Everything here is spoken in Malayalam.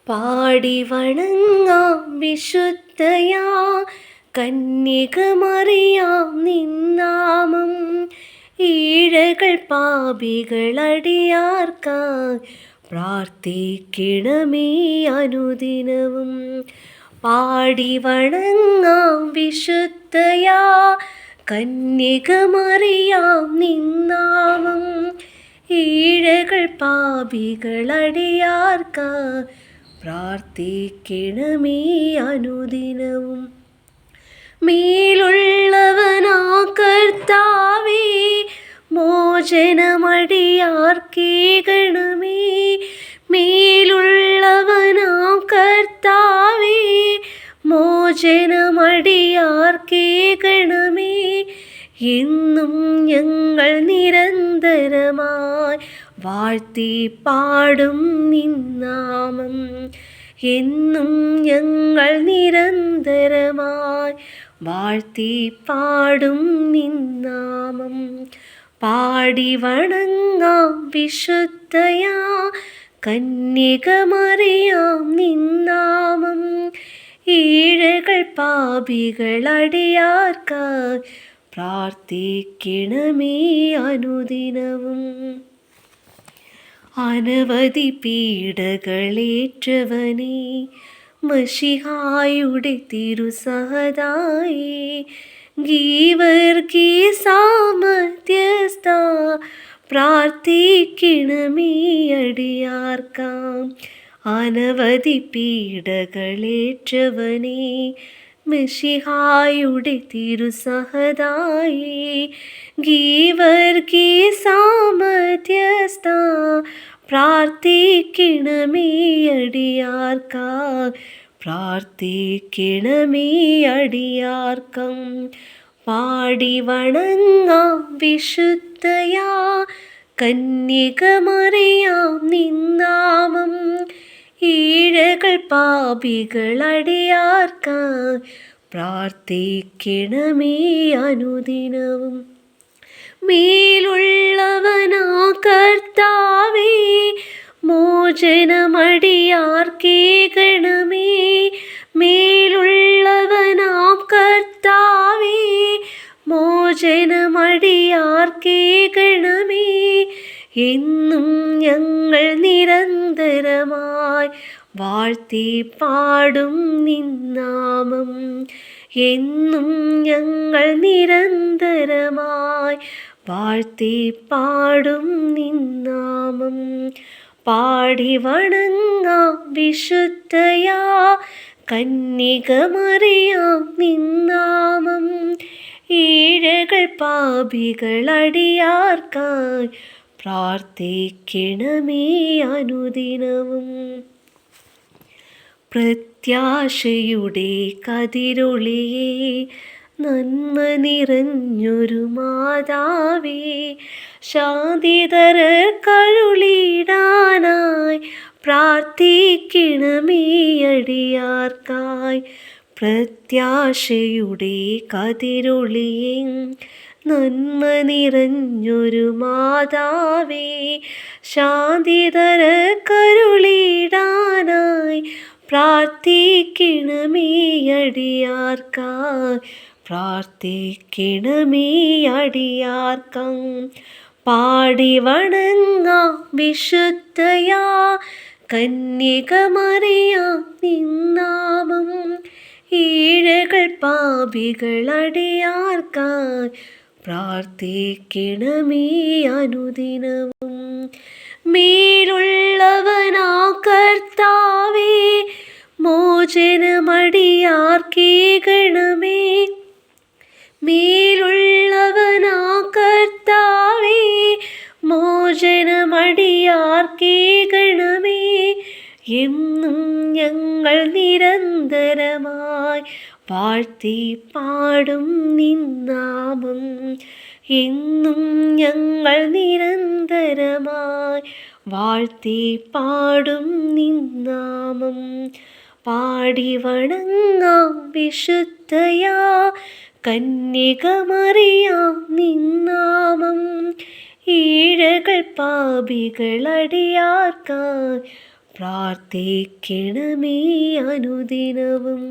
പാടി വണങ്ങാം വിശുദ്ധയാ കന്യകമറിയാം നിന്നാമം. ഈഴകൾ പാപികളടിയാർക്കായി പ്രാർത്ഥിക്കണമേ അനുദിനവും. പാടി വണങ്ങാം വിശുദ്ധയാ കന്യകമറിയാം നിന്നാമം. ഈഴകൾ പാപികളടിയാർക്കായി പ്രാർത്ഥിക്കണമേ അനുദിനവും. മേലുള്ളവനാ കർത്താവേ മോചനമടിയാർക്കേകണമേ. മേലുള്ളവനാ കർത്താവേ മോചനമടിയാർക്കേകണമേ. എന്നും ഞങ്ങൾ നിരന്തരമായി വാഴ്ത്തി പാടും നിന്നാമം. എന്നും ഞങ്ങൾ നിരന്തരമായി വാഴ്ത്തി പാടും നിന്നാമം. പാടി വണങ്ങാം വിശുദ്ധയാ കന്യകമറിയാം നിന്നാമം. ഈഴകൾ പാപികളടിയാർക്കായി പ്രാർത്ഥിക്കണമേ അനുദിനവും. അനവധി പീഡകളേറ്റവനേ മശിഹായുടെ തിരുസഹദായേ. ഗീവർഗീസാമധ്യസ്ഥ പ്രാർത്ഥിക്കണമേ അടിയാർക്കാം. അനവധി പീഡകളേറ്റവനേ മശിഹായുടെ തിരുസഹദായേ. ഗീവർഗീസാമധ്യസ്ഥ പ്രാർത്ഥിക്കണമേ അടിയാർക്കായി പ്രാർത്ഥിക്കണമേ അടിയാർക്കം. പാടി വണങ്ങാം വിശുദ്ധയാ കന്യകമറിയാം നിന്നാമം. ഈഴകൾ പാപികളടിയാർക്കായി പ്രാർത്ഥിക്കണമേ അനുദിനവും. മേലുള്ളവനാ കർത്താവേ മോചനമടിയാർക്കേകണമേ. മേലുള്ളവനാം കർത്താവേ മോചനമടിയാർക്കേകണമേ. എന്നും ഞങ്ങൾ നിരന്തരമായി വാഴ്ത്തി പാടും നിന്നാമം. എന്നും ഞങ്ങൾ നിരന്തരമായി വാഴ്ത്തി പാടും നിന്നാമം. പാടി വണങ്ങാം വിശുദ്ധയാ കന്യകമറിയാം നിന്നാമം. ഈഴകൾ പാപികളടിയാർക്കായി പ്രാർത്ഥിക്കണമേ അനുദിനവും. പ്രത്യാശയുടെ കതിരൊളിയേ നന്മ നിറഞ്ഞൊരു മാതാവേ. ശാന്തിതരർ കരുളിടാനായി പ്രാർത്ഥിക്കണമേ അടിയാർക്കായി. പ്രത്യാശയുടെ കതിരൊളിയേ നന്മ നിറഞ്ഞൊരു മാതാവേ. ശാന്തിതരർ കരുളിടാനായി പ്രാർത്ഥിക്കണമേ അടിയാർക്കായി പ്രാർത്ഥിക്കണമേ അടിയാർക്കം. പാടി വണങ്ങാം വിശുദ്ധയാ കന്യകമറിയാം നിന്നാമം. ഈഴകൾ പാപികളടിയാർക്കായി പ്രാർത്ഥിക്കണമേ അനുദിനവും. മേലുള്ളവനാ കർത്താവേ മോചനമടിയാർക്കേകണമേ. മേലുള്ളവനാ കർത്താവേ മോചനമടിയാർക്കേകണമേ. എന്നും ഞങ്ങൾ നിരന്തരമായി വാഴ്ത്തി പാടും നിന്നാമം. എന്നും ഞങ്ങൾ നിരന്തരമായി വാഴ്ത്തി പാടും നിന്നാമം. പാടി വണങ്ങാം വിശുദ്ധയാ കന്യകമറിയാം നിന്നാമം. ഈഴകൾ പാപികളടിയാർക്കായി പ്രാർത്ഥിക്കണമേ അനുദിനവും.